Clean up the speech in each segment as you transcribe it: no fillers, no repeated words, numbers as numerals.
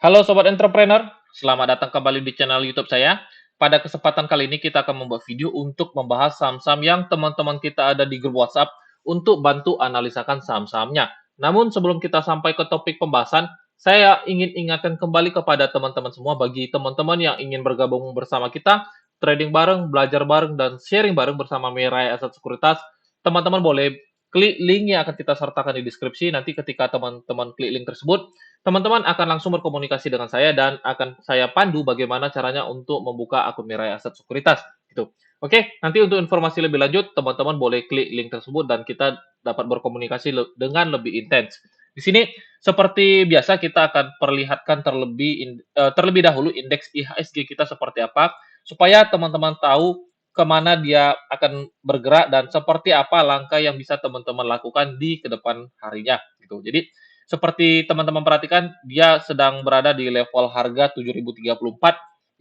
Halo Sobat Entrepreneur, selamat datang kembali di channel YouTube saya. Pada kesempatan kali ini kita akan membuat video untuk membahas saham-saham yang teman-teman kita ada di grup WhatsApp untuk bantu analisakan saham-sahamnya. Namun sebelum kita sampai ke topik pembahasan, saya ingin ingatkan kembali kepada teman-teman semua bagi teman-teman yang ingin bergabung bersama kita, trading bareng, belajar bareng, dan sharing bareng bersama Mirai Aset Sekuritas. Teman-teman boleh klik link yang akan kita sertakan di deskripsi. Nanti ketika teman-teman klik link tersebut, teman-teman akan langsung berkomunikasi dengan saya dan akan saya pandu bagaimana caranya untuk membuka akun Mirai Aset Sekuritas gitu. Oke, nanti untuk informasi lebih lanjut teman-teman boleh klik link tersebut dan kita dapat berkomunikasi dengan lebih intens. Di sini seperti biasa kita akan perlihatkan terlebih dahulu indeks IHSG kita seperti apa supaya teman-teman tahu kemana dia akan bergerak dan seperti apa langkah yang bisa teman-teman lakukan di kedepan harinya gitu. Jadi seperti teman-teman perhatikan, dia sedang berada di level harga 7.034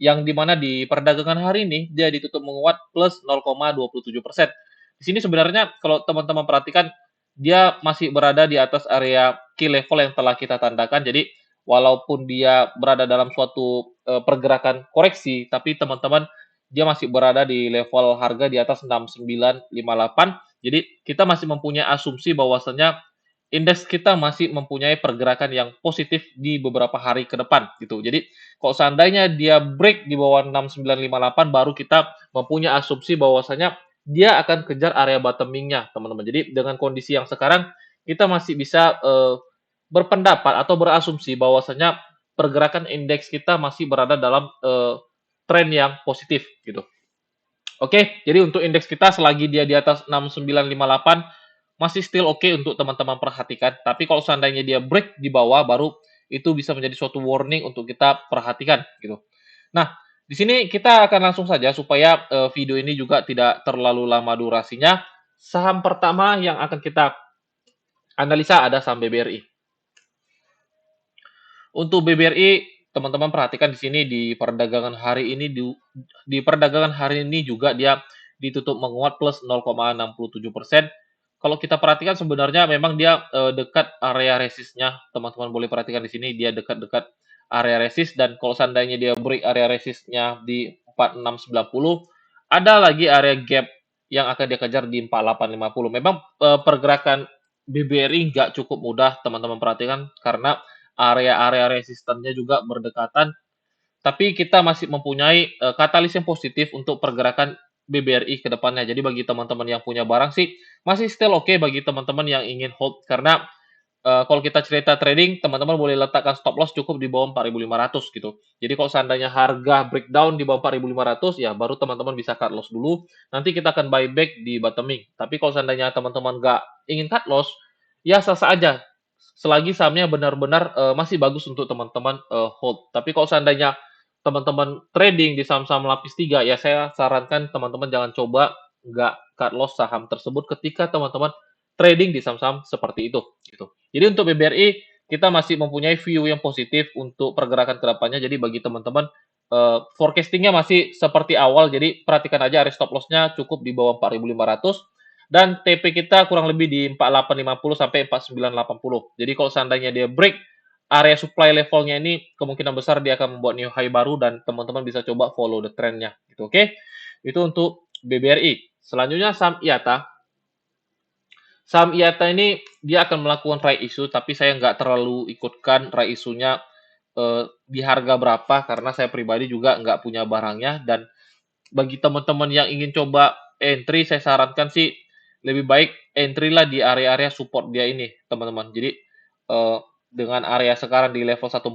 yang dimana di perdagangan hari ini dia ditutup menguat plus 0,27%. Di sini sebenarnya kalau teman-teman perhatikan dia masih berada di atas area key level yang telah kita tandakan. Jadi walaupun dia berada dalam suatu pergerakan koreksi, tapi teman-teman dia masih berada di level harga di atas 6958. Jadi kita masih mempunyai asumsi bahwasanya indeks kita masih mempunyai pergerakan yang positif di beberapa hari ke depan gitu. Jadi kalau seandainya dia break di bawah 6958 baru kita mempunyai asumsi bahwasanya dia akan kejar area bottoming-nya, teman-teman. Jadi dengan kondisi yang sekarang kita masih bisa berpendapat atau berasumsi bahwasanya pergerakan indeks kita masih berada dalam tren yang positif gitu. Oke, jadi untuk indeks kita selagi dia di atas 6958 masih still oke untuk teman-teman perhatikan. Tapi kalau seandainya dia break di bawah baru itu bisa menjadi suatu warning untuk kita perhatikan gitu. Nah, di sini kita akan langsung saja supaya video ini juga tidak terlalu lama durasinya. Saham pertama yang akan kita analisa ada saham BBRI. Untuk BBRI, teman-teman perhatikan di sini di perdagangan hari ini juga dia ditutup menguat plus 0,67%. Kalau kita perhatikan sebenarnya memang dia dekat area resistnya, teman-teman boleh perhatikan di sini dia dekat-dekat area resist dan kalau seandainya dia break area resistnya di 4690, ada lagi area gap yang akan dia kejar di 4850. Memang pergerakan BBRI nggak cukup mudah teman-teman perhatikan karena area-area resistennya juga berdekatan, tapi kita masih mempunyai katalis yang positif untuk pergerakan BBRI ke depannya. Jadi bagi teman-teman yang punya barang sih masih still oke bagi teman-teman yang ingin hold karena kalau kita cerita trading, teman-teman boleh letakkan stop loss cukup di bawah 4.500 gitu. Jadi kalau seandainya harga breakdown di bawah 4.500 ya baru teman-teman bisa cut loss dulu. Nanti kita akan buy back di bottoming. Tapi kalau seandainya teman-teman nggak ingin cut loss, ya sah-sah aja selagi sahamnya benar-benar masih bagus untuk teman-teman hold. Tapi kalau seandainya teman-teman trading di saham-saham lapis 3, ya saya sarankan teman-teman jangan coba nggak cut loss saham tersebut ketika teman-teman trading di saham-saham seperti itu. Gitu. Jadi untuk BBRI kita masih mempunyai view yang positif untuk pergerakan kedepannya. Jadi bagi teman-teman forecastingnya masih seperti awal. Jadi perhatikan aja area stop loss-nya cukup di bawah 4.500 dan TP kita kurang lebih di 4850 sampai 4980. Jadi kalau seandainya dia break area supply levelnya ini kemungkinan besar dia akan membuat new high baru dan teman-teman bisa coba follow the trend-nya gitu. Oke. Itu untuk BBRI. Selanjutnya saham IATA. Saham IATA ini dia akan melakukan right issue tapi saya nggak terlalu ikutkan right issue-nya di harga berapa karena saya pribadi juga nggak punya barangnya dan bagi teman-teman yang ingin coba entry saya sarankan sih lebih baik entry lah di area-area support dia ini teman-teman. Jadi dengan area sekarang di level 140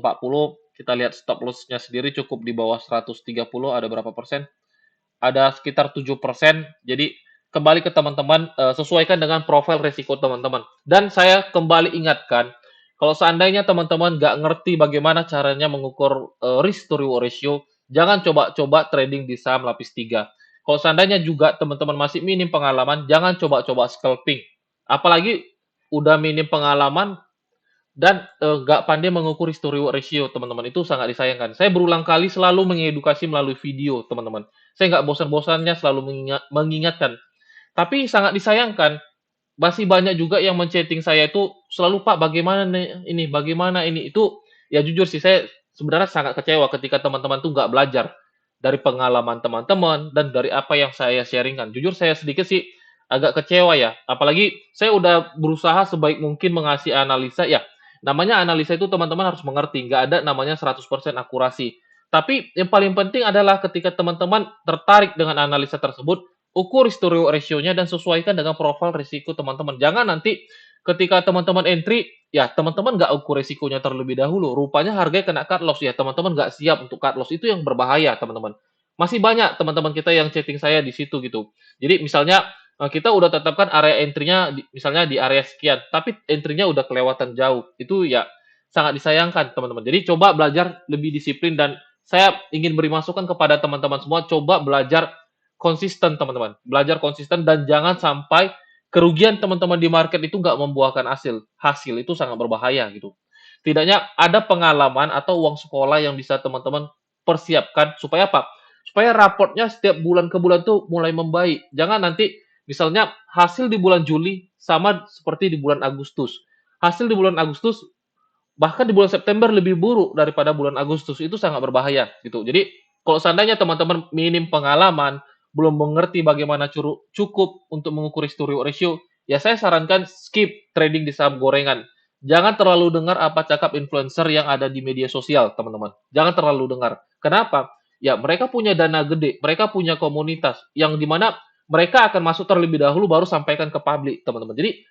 kita lihat stop loss-nya sendiri cukup di bawah 130 ada berapa persen? Ada sekitar 7%. Jadi kembali ke teman-teman sesuaikan dengan profil risiko teman-teman. Dan saya kembali ingatkan kalau seandainya teman-teman nggak ngerti bagaimana caranya mengukur risk to reward ratio, jangan coba-coba trading di saham lapis 3. Kalau seandainya juga teman-teman masih minim pengalaman, jangan coba-coba scalping. Apalagi udah minim pengalaman dan nggak pandai mengukur risk to reward ratio, teman-teman. Itu sangat disayangkan. Saya berulang kali selalu mengedukasi melalui video, teman-teman. Saya nggak bosan-bosannya selalu mengingatkan. Tapi sangat disayangkan, masih banyak juga yang men-chatting saya itu selalu, "Pak, bagaimana ini, bagaimana ini?" Itu ya jujur sih, saya sebenarnya sangat kecewa ketika teman-teman tuh nggak belajar dari pengalaman teman-teman dan dari apa yang saya sharingkan. Jujur saya sedikit sih agak kecewa ya, apalagi saya udah berusaha sebaik mungkin mengasih analisa ya, namanya analisa itu teman-teman harus mengerti, nggak ada namanya 100% akurasi. Tapi yang paling penting adalah ketika teman-teman tertarik dengan analisa tersebut, ukur historical ratio-nya dan sesuaikan dengan profil risiko teman-teman. Jangan nanti ketika teman-teman entry, ya teman-teman nggak ukur risikonya terlebih dahulu. Rupanya harganya kena cut loss ya, teman-teman nggak siap untuk cut loss. Itu yang berbahaya, teman-teman. Masih banyak teman-teman kita yang chatting saya di situ gitu. Jadi misalnya kita udah tetapkan area entry-nya misalnya di area sekian, tapi entry-nya udah kelewatan jauh. Itu ya sangat disayangkan, teman-teman. Jadi coba belajar lebih disiplin dan saya ingin beri masukan kepada teman-teman semua, coba belajar konsisten, teman-teman. Belajar konsisten dan jangan sampai kerugian teman-teman di market itu nggak membuahkan hasil. Hasil itu sangat berbahaya gitu. Tidaknya ada pengalaman atau uang sekolah yang bisa teman-teman persiapkan supaya apa? Supaya raportnya setiap bulan ke bulan tuh mulai membaik. Jangan nanti misalnya hasil di bulan Juli sama seperti di bulan Agustus. Hasil di bulan Agustus bahkan di bulan September lebih buruk daripada bulan Agustus. Itu sangat berbahaya gitu. Jadi kalau seandainya teman-teman minim pengalaman, belum mengerti bagaimana cukup untuk mengukur historical ratio, ya saya sarankan skip trading di saham gorengan. Jangan terlalu dengar apa cakap influencer yang ada di media sosial, teman-teman. Jangan terlalu dengar. Kenapa? Ya, mereka punya dana gede, mereka punya komunitas yang dimana mereka akan masuk terlebih dahulu baru sampaikan ke publik, teman-teman. Jadi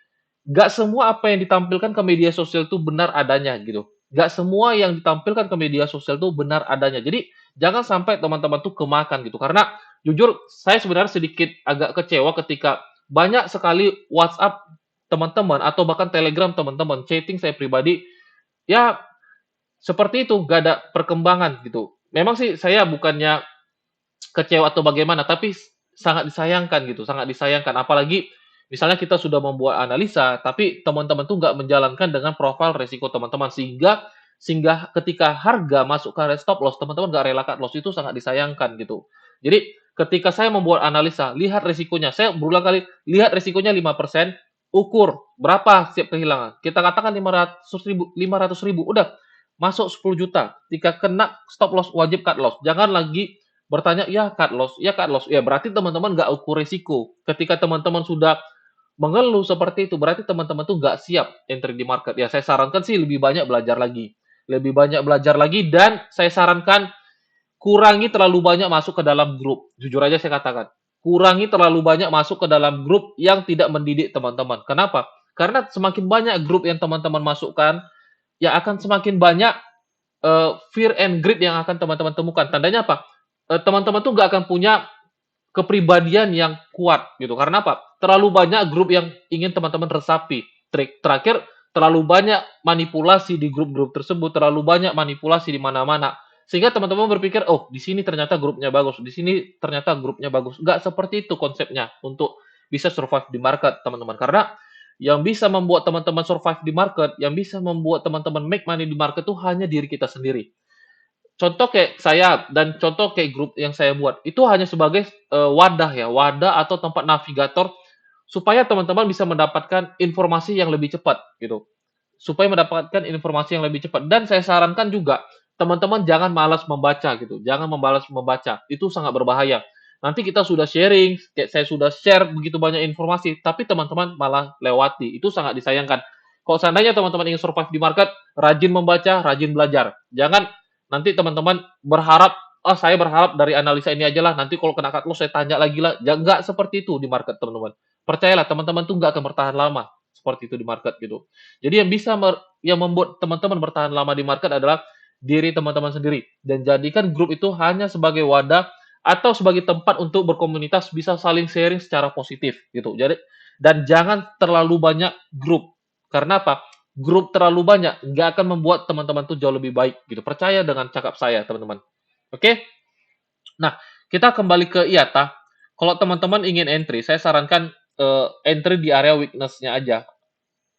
nggak semua apa yang ditampilkan ke media sosial itu benar adanya gitu. Nggak semua yang ditampilkan ke media sosial itu benar adanya. Jadi jangan sampai teman-teman tuh kemakan gitu. Karena jujur saya sebenarnya sedikit agak kecewa ketika banyak sekali WhatsApp teman-teman atau bahkan Telegram teman-teman chatting saya pribadi ya seperti itu, nggak ada perkembangan gitu. Memang sih saya bukannya kecewa atau bagaimana, tapi sangat disayangkan gitu, sangat disayangkan. Apalagi misalnya kita sudah membuat analisa, tapi teman-teman tuh nggak menjalankan dengan profil resiko teman-teman, sehingga ketika harga masuk ke area stop loss, teman-teman nggak rela cut loss, itu sangat disayangkan gitu. Jadi ketika saya membuat analisa, lihat resikonya, saya berulang kali, lihat resikonya 5%, ukur berapa siap kehilangan. Kita katakan 500 ribu, udah masuk 10 juta. Jika kena stop loss, wajib cut loss. Jangan lagi bertanya, "Ya cut loss, ya cut loss." Ya berarti teman-teman nggak ukur risiko. Ketika teman-teman sudah mengeluh seperti itu, berarti teman-teman tuh nggak siap entry di market. Ya saya sarankan sih lebih banyak belajar lagi. Lebih banyak belajar lagi dan saya sarankan kurangi terlalu banyak masuk ke dalam grup. Jujur aja saya katakan, kurangi terlalu banyak masuk ke dalam grup yang tidak mendidik teman-teman. Kenapa? Karena semakin banyak grup yang teman-teman masukkan, ya akan semakin banyak fear and greed yang akan teman-teman temukan. Tandanya apa? Teman-teman tuh nggak akan punya kepribadian yang kuat gitu. Karena apa? Terlalu banyak grup yang ingin teman-teman resapi. Terakhir, terlalu banyak manipulasi di grup-grup tersebut, terlalu banyak manipulasi di mana-mana. Sehingga teman-teman berpikir, oh di sini ternyata grupnya bagus, di sini ternyata grupnya bagus. Nggak seperti itu konsepnya untuk bisa survive di market, teman-teman. Karena yang bisa membuat teman-teman survive di market, yang bisa membuat teman-teman make money di market itu hanya diri kita sendiri. Contoh kayak saya dan contoh kayak grup yang saya buat, itu hanya sebagai, wadah ya, wadah atau tempat navigator supaya teman-teman bisa mendapatkan informasi yang lebih cepat gitu. Supaya mendapatkan informasi yang lebih cepat dan saya sarankan juga teman-teman jangan malas membaca gitu, jangan malas membaca, itu sangat berbahaya. Nanti kita sudah sharing, kayak saya sudah share begitu banyak informasi, tapi teman-teman malah lewati, itu sangat disayangkan. Kalau seandainya teman-teman ingin survive di market, rajin membaca, rajin belajar. Jangan nanti teman-teman berharap, "Ah, saya berharap dari analisa ini aja lah, nanti kalau kena cut loss saya tanya lagi lah." Nggak seperti itu di market, teman-teman. Percayalah, teman-teman tuh nggak akan bertahan lama seperti itu di market gitu. Jadi yang membuat teman-teman bertahan lama di market adalah diri teman-teman sendiri dan jadikan grup itu hanya sebagai wadah atau sebagai tempat untuk berkomunitas bisa saling sharing secara positif gitu. Jadi dan jangan terlalu banyak grup. Karena apa? Grup terlalu banyak nggak akan membuat teman-teman tuh jauh lebih baik gitu. Percaya dengan cakap saya, teman-teman. Oke? Nah, kita kembali ke IATA. Kalau teman-teman ingin entry, saya sarankan entry di area weakness-nya aja.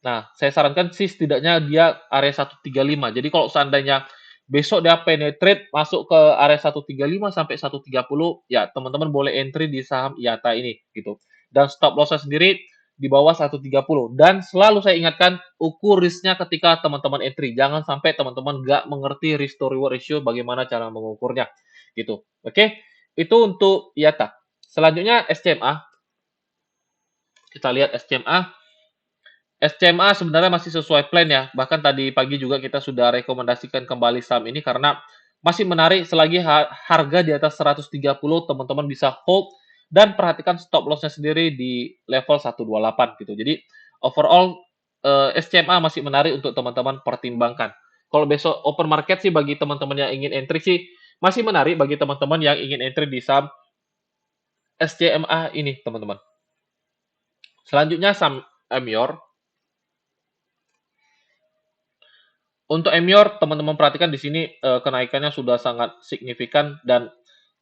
Nah, saya sarankan sih setidaknya dia area 135. Jadi kalau seandainya besok dia penetrate masuk ke area 135 sampai 130, ya teman-teman boleh entry di saham IATA ini gitu. Dan stop loss-nya sendiri di bawah 130. Dan selalu saya ingatkan, ukur risknya ketika teman-teman entry. Jangan sampai teman-teman nggak mengerti risk to reward ratio, bagaimana cara mengukurnya. Gitu. Oke, itu untuk IATA. Selanjutnya SCMA. Kita lihat SCMA. SCMA sebenarnya masih sesuai plan ya. Bahkan tadi pagi juga kita sudah rekomendasikan kembali saham ini karena masih menarik selagi harga di atas 130 teman-teman bisa hold dan perhatikan stop loss-nya sendiri di level 128 gitu. Jadi overall SCMA masih menarik untuk teman-teman pertimbangkan. Kalau besok open market sih bagi teman-teman yang ingin entry sih masih menarik bagi teman-teman yang ingin entry di saham SCMA ini, teman-teman. Selanjutnya saham Emior. Untuk Emior, teman-teman perhatikan di sini kenaikannya sudah sangat signifikan dan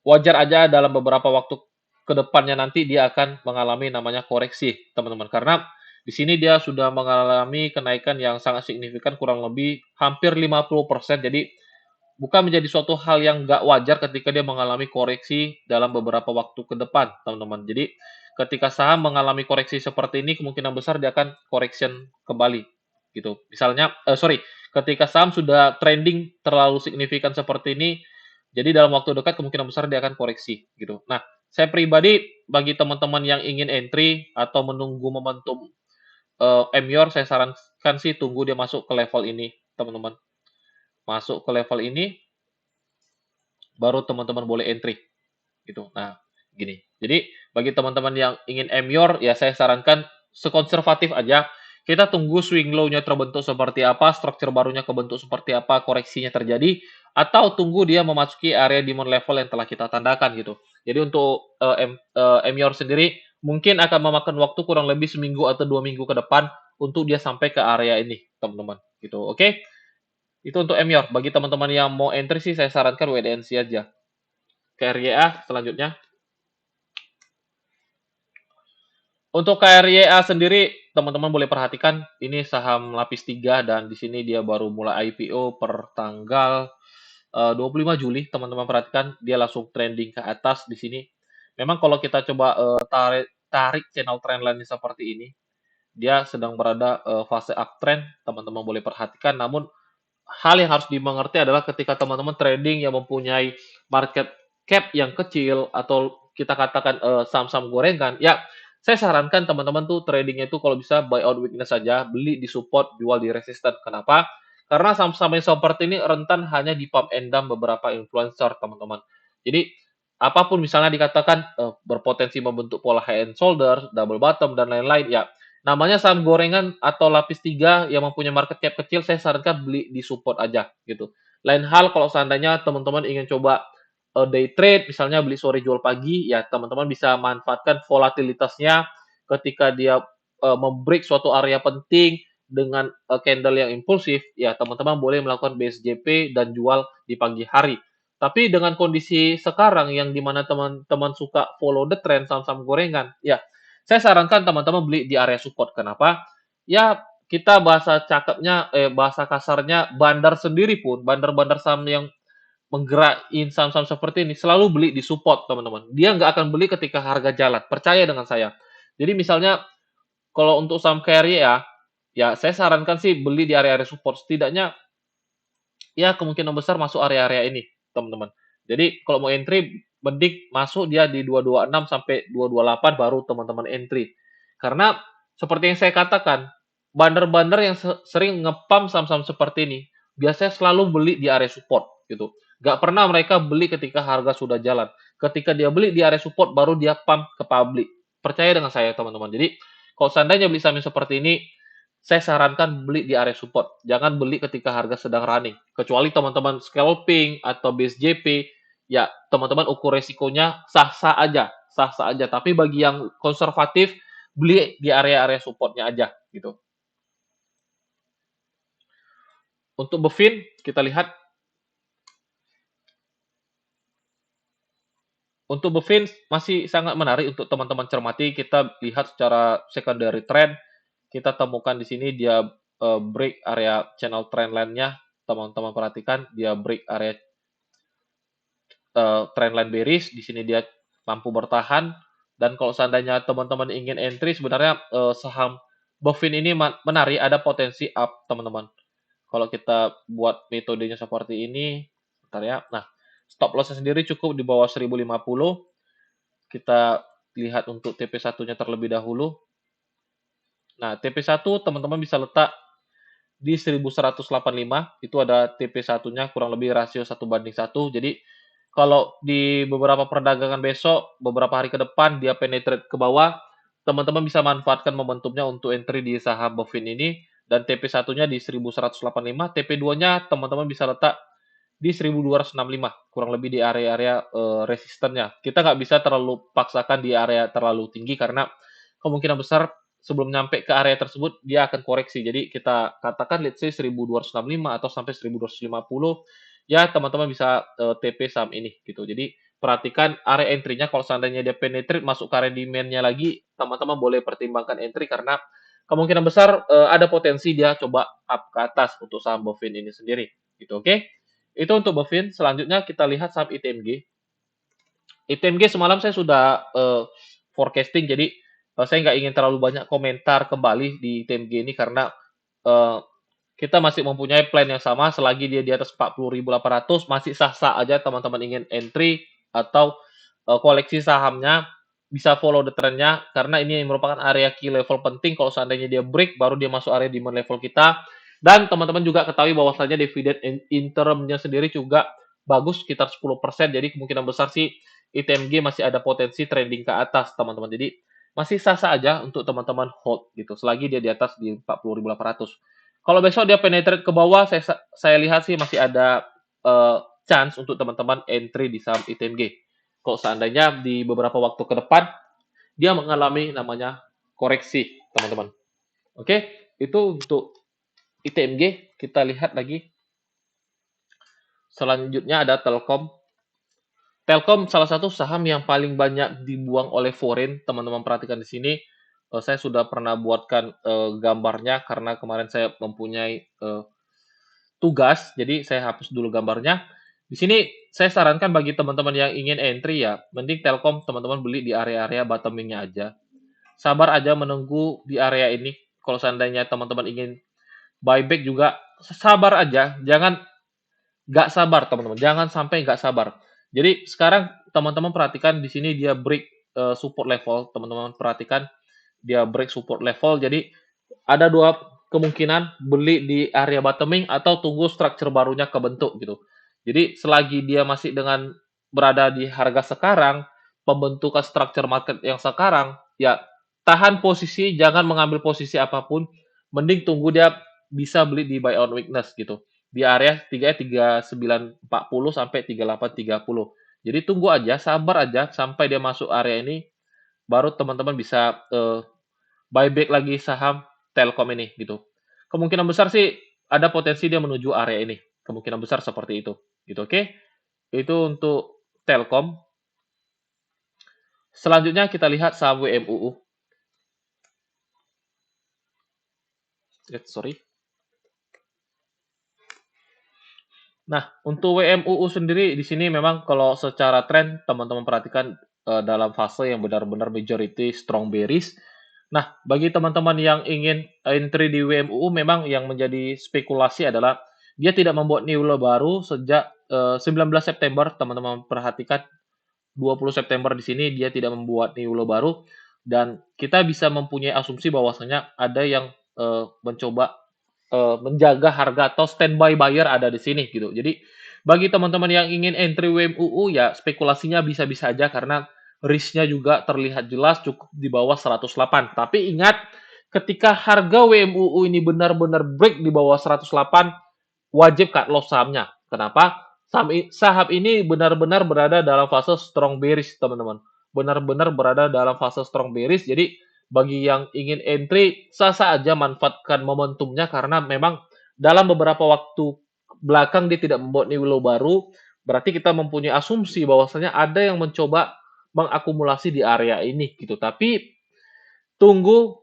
wajar aja dalam beberapa waktu ke depannya nanti dia akan mengalami namanya koreksi, teman-teman. Karena di sini dia sudah mengalami kenaikan yang sangat signifikan, kurang lebih hampir 50%. Jadi bukan menjadi suatu hal yang nggak wajar ketika dia mengalami koreksi dalam beberapa waktu ke depan, teman-teman. Jadi ketika saham mengalami koreksi seperti ini, kemungkinan besar dia akan correction kembali, gitu. Misalnya, sorry, ketika saham sudah trending terlalu signifikan seperti ini, jadi dalam waktu dekat kemungkinan besar dia akan koreksi, gitu. Nah, saya pribadi bagi teman-teman yang ingin entry atau menunggu momentum Emior, saya sarankan sih tunggu dia masuk ke level ini, teman-teman. Masuk ke level ini, baru teman-teman boleh entry gitu. Nah, gini. Jadi bagi teman-teman yang ingin Emior, ya saya sarankan sekonservatif aja. Kita tunggu swing low-nya terbentuk seperti apa, structure barunya kebentuk seperti apa, koreksinya terjadi, atau tunggu dia memasuki area demand level yang telah kita tandakan gitu. Jadi untuk Emior sendiri mungkin akan memakan waktu kurang lebih seminggu atau 2 minggu ke depan untuk dia sampai ke area ini, teman-teman. Gitu. Oke? Itu untuk Emior. Bagi teman-teman yang mau entry sih saya sarankan wait and see aja. KRYA selanjutnya. Untuk KRYA sendiri, teman-teman boleh perhatikan ini saham lapis 3 dan di sini dia baru mulai IPO per tanggal 25 Juli. Teman-teman perhatikan dia langsung trending ke atas di sini. Memang kalau kita coba tarik channel trendline seperti ini, dia sedang berada fase uptrend, teman-teman boleh perhatikan. Namun hal yang harus dimengerti adalah ketika teman-teman trading yang mempunyai market cap yang kecil atau kita katakan saham-saham gorengan, ya saya sarankan teman-teman tuh tradingnya itu kalau bisa buy out weakness saja, beli di support, jual di resisten. Kenapa? Karena saham-saham yang seperti ini rentan hanya di pump and dump beberapa influencer, teman-teman. Jadi apapun misalnya dikatakan berpotensi membentuk pola high and shoulder, double bottom dan lain-lain, ya namanya saham gorengan atau lapis 3 yang mempunyai market cap kecil, saya sarankan beli di support aja gitu. Lain hal kalau seandainya teman-teman ingin coba day trade, misalnya beli sore jual pagi, ya teman-teman bisa manfaatkan volatilitasnya ketika dia membreak suatu area penting dengan candle yang impulsif, ya teman-teman boleh melakukan BSJP dan jual di pagi hari. Tapi dengan kondisi sekarang yang dimana teman-teman suka follow the trend saham-saham gorengan, ya saya sarankan teman-teman beli di area support. Kenapa? Ya, kita bahasa cakepnya, bahasa kasarnya, bandar sendiri pun, bandar-bandar saham yang menggerakin saham-saham seperti ini, selalu beli di support, teman-teman. Dia nggak akan beli ketika harga jalan. Percaya dengan saya. Jadi misalnya, kalau untuk saham carry ya saya sarankan sih beli di area-area support. Setidaknya, ya kemungkinan besar masuk area-area ini, teman-teman. Jadi kalau mau entry, mending masuk dia di 226 sampai 228 baru teman-teman entry. Karena seperti yang saya katakan, bandar-bandar yang sering ngepam saham-saham seperti ini, biasanya selalu beli di area support gitu. Gak pernah mereka beli ketika harga sudah jalan. Ketika dia beli di area support, baru dia pump ke public. Percaya dengan saya, teman-teman. Jadi, kalau seandainya beli saham seperti ini, saya sarankan beli di area support. Jangan beli ketika harga sedang running. Kecuali teman-teman scalping atau base JP, ya teman-teman ukur resikonya sah-sah aja, sah-sah aja. Tapi bagi yang konservatif, beli di area-area supportnya aja gitu. Untuk Bevin, kita lihat. Untuk Bevin masih sangat menarik untuk teman-teman cermati. Kita lihat secara secondary trend, kita temukan di sini dia break area channel trendline-nya. Teman-teman perhatikan, dia break area trendline bearish, di sini dia mampu bertahan Dan kalau seandainya teman-teman ingin entry sebenarnya saham Bovin ini menarik, ada potensi up teman-teman. Kalau kita buat metodenya seperti ini, bentar ya. Nah, stop loss sendiri cukup di bawah 1050. Kita lihat untuk TP1-nya terlebih dahulu. Nah, TP1 teman-teman bisa letak di 1185, itu ada TP1-nya kurang lebih rasio 1:1. Jadi kalau di beberapa perdagangan besok, beberapa hari ke depan dia penetrate ke bawah, teman-teman bisa manfaatkan momentumnya untuk entry di saham Bovin ini, dan TP1-nya di 1185, TP2-nya teman-teman bisa letak di 1265, kurang lebih di area-area resistennya. Kita nggak bisa terlalu paksakan di area terlalu tinggi karena kemungkinan besar sebelum nyampe ke area tersebut dia akan koreksi. Jadi kita katakan let's say 1265 atau sampai 1250, ya teman-teman bisa TP saham ini gitu. Jadi perhatikan area entry-nya, kalau seandainya dia penetrate masuk ke area demand-nya lagi, teman-teman boleh pertimbangkan entry karena kemungkinan besar ada potensi dia coba up ke atas untuk saham Bovin ini sendiri gitu. Oke. Itu untuk Bovin. Selanjutnya kita lihat saham ITMG. ITMG semalam saya sudah forecasting, jadi saya nggak ingin terlalu banyak komentar kembali di ITMG ini karena eh, kita masih mempunyai plan yang sama. Selagi dia di atas 40.800 masih sah-sah aja teman-teman ingin entry atau koleksi sahamnya, bisa follow the trendnya karena ini merupakan area key level penting. Kalau seandainya dia break baru dia masuk area demand level kita, dan teman-teman juga ketahui bahwasanya dividen interimnya sendiri juga bagus sekitar 10%, jadi kemungkinan besar sih ITMG masih ada potensi trending ke atas teman-teman. Jadi masih sah-sah aja untuk teman-teman hold gitu selagi dia di atas di 40.800. Kalau besok dia penetrate ke bawah, saya lihat sih masih ada chance untuk teman-teman entry di saham ITMG. Kalau seandainya di beberapa waktu ke depan dia mengalami namanya koreksi, teman-teman. Oke, itu untuk ITMG. Kita lihat lagi. Selanjutnya ada Telkom. Telkom salah satu saham yang paling banyak dibuang oleh foreign, teman-teman perhatikan di sini. Saya sudah pernah buatkan gambarnya karena kemarin saya mempunyai tugas, jadi saya hapus dulu gambarnya. Di sini saya sarankan bagi teman-teman yang ingin entry ya, mending Telkom teman-teman beli di area-area bottoming-nya aja. Sabar aja menunggu di area ini. Kalau seandainya teman-teman ingin buyback juga, sabar aja. Jangan nggak sabar teman-teman, jangan sampai nggak sabar. Jadi sekarang teman-teman perhatikan di sini dia break support level, teman-teman perhatikan dia break support level. Jadi ada dua kemungkinan, beli di area bottoming atau tunggu structure barunya kebentuk gitu. Jadi selagi dia masih dengan berada di harga sekarang, pembentukan structure market yang sekarang, ya tahan posisi, jangan mengambil posisi apapun, mending tunggu dia bisa beli di buy on weakness gitu. Di area 3940 sampai 3830. Jadi tunggu aja, sabar aja sampai dia masuk area ini, baru teman-teman bisa buyback lagi saham Telkom ini gitu. Kemungkinan besar sih ada potensi dia menuju area ini. Kemungkinan besar seperti itu. Gitu, oke? Itu untuk Telkom. Selanjutnya kita lihat saham WMUU. Sorry. Nah, untuk WMUU sendiri di sini memang kalau secara tren teman-teman perhatikan dalam fase yang benar-benar majority strong bearish. Nah, bagi teman-teman yang ingin entry di WMUU memang yang menjadi spekulasi adalah dia tidak membuat new low baru sejak 19 September. Teman-teman perhatikan 20 September di sini dia tidak membuat new low baru, dan kita bisa mempunyai asumsi bahwasanya ada yang mencoba menjaga harga atau standby buyer ada di sini gitu. Jadi bagi teman-teman yang ingin entry WMUU ya spekulasinya bisa-bisa aja karena risk-nya juga terlihat jelas cukup di bawah 108. Tapi ingat ketika harga WMUU ini benar-benar break di bawah 108, wajib cut loss sahamnya. Kenapa? Saham ini benar-benar berada dalam fase strong bearish, teman-teman. Benar-benar berada dalam fase strong bearish. Jadi bagi yang ingin entry, sah-sah aja manfaatkan momentumnya karena memang dalam beberapa waktu belakang dia tidak membuat new low baru, berarti kita mempunyai asumsi bahwasanya ada yang mencoba mengakumulasi di area ini gitu. Tapi tunggu,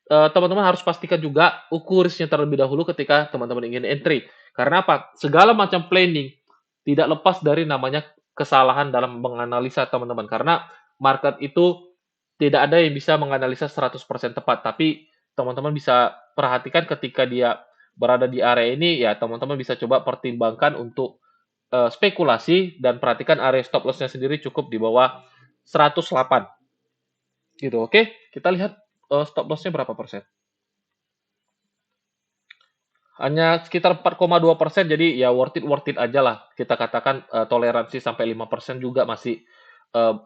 teman-teman harus pastikan juga ukur risknya terlebih dahulu ketika teman-teman ingin entry. Karena apa? Segala macam planning tidak lepas dari namanya kesalahan dalam menganalisa teman-teman. Karena market itu tidak ada yang bisa menganalisa 100% tepat, tapi teman-teman bisa perhatikan ketika dia berada di area ini, ya teman-teman bisa coba pertimbangkan untuk spekulasi dan perhatikan area stop loss-nya sendiri cukup di bawah 108 gitu. Oke, kita lihat stop loss-nya berapa persen. Hanya sekitar 4,2%, jadi ya worth it aja lah. Kita katakan toleransi sampai 5% juga masih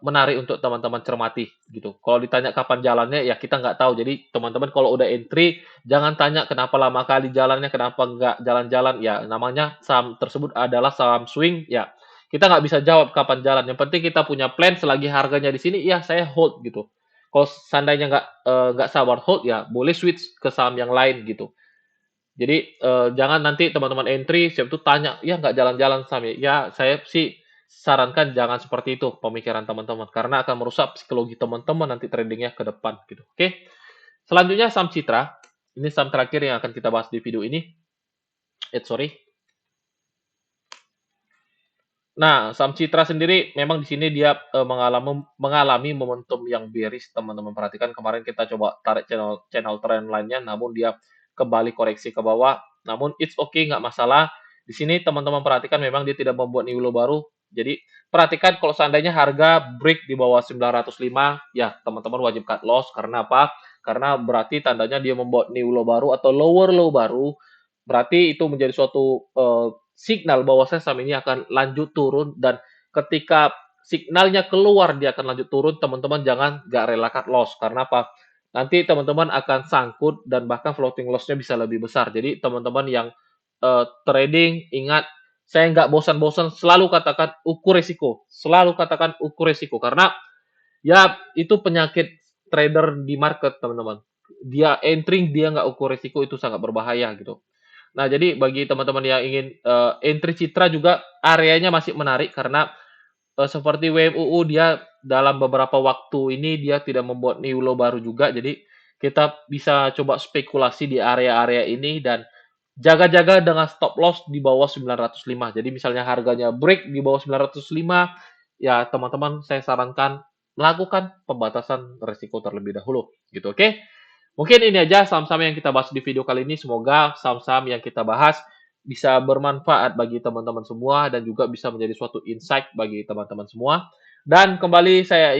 menarik untuk teman-teman cermati gitu. Kalau ditanya kapan jalannya, ya kita nggak tahu. Jadi teman-teman kalau udah entry, jangan tanya kenapa lama kali jalannya, kenapa nggak jalan-jalan. Ya namanya saham tersebut adalah saham swing, ya kita nggak bisa jawab kapan jalan. Yang penting kita punya plan selagi harganya di sini, ya saya hold gitu. Kalau seandainya nggak sabar hold, ya boleh switch ke saham yang lain gitu. Jadi, jangan nanti teman-teman entry, siap itu tanya, "Ya nggak jalan-jalan sahamnya?" Ya, saya sih sarankan jangan seperti itu pemikiran teman-teman, karena akan merusak psikologi teman-teman nanti trading-nya ke depan, gitu. Oke, selanjutnya saham Citra, ini saham terakhir yang akan kita bahas di video ini. Sorry. Nah, saham Citra sendiri memang di sini dia, mengalami momentum yang bearish, teman-teman perhatikan kemarin kita coba tarik channel channel trend line-nya, namun dia kembali koreksi ke bawah, namun it's okay, nggak masalah. Di sini teman-teman perhatikan memang dia tidak membuat new low baru, jadi perhatikan kalau seandainya harga break di bawah 905, ya teman-teman wajib cut loss, karena apa? Karena berarti tandanya dia membuat new low baru atau lower low baru, berarti itu menjadi suatu, signal bahwasanya saham ini akan lanjut turun, dan ketika signalnya keluar dia akan lanjut turun, teman-teman jangan nggak rela cut loss. Karena apa? Nanti teman-teman akan sangkut dan bahkan floating loss-nya bisa lebih besar. Jadi teman-teman yang, trading, ingat, saya nggak bosan-bosan selalu katakan ukur risiko, selalu katakan ukur risiko, karena ya itu penyakit trader di market, teman-teman. Dia entering, dia nggak ukur risiko, itu sangat berbahaya gitu. Nah, jadi bagi teman-teman yang ingin, entry Citra juga areanya masih menarik karena, seperti WMUU dia dalam beberapa waktu ini dia tidak membuat new low baru juga, jadi kita bisa coba spekulasi di area-area ini dan jaga-jaga dengan stop loss di bawah 905. Jadi misalnya harganya break di bawah 905, ya teman-teman saya sarankan lakukan pembatasan risiko terlebih dahulu, gitu, oke? Mungkin ini aja saham-saham yang kita bahas di video kali ini. Semoga saham-saham yang kita bahas bisa bermanfaat bagi teman-teman semua dan juga bisa menjadi suatu insight bagi teman-teman semua. Dan kembali saya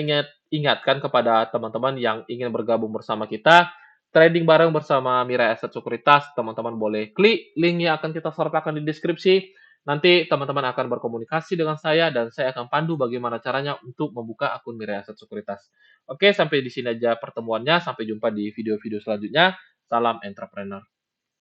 ingatkan kepada teman-teman yang ingin bergabung bersama kita, trading bareng bersama Mirai Asset Sekuritas, teman-teman boleh klik link yang akan kita sertakan di deskripsi. Nanti teman-teman akan berkomunikasi dengan saya dan saya akan pandu bagaimana caranya untuk membuka akun Mirai Asset Sekuritas. Oke, sampai di sini aja pertemuannya. Sampai jumpa di video-video selanjutnya. Salam entrepreneur.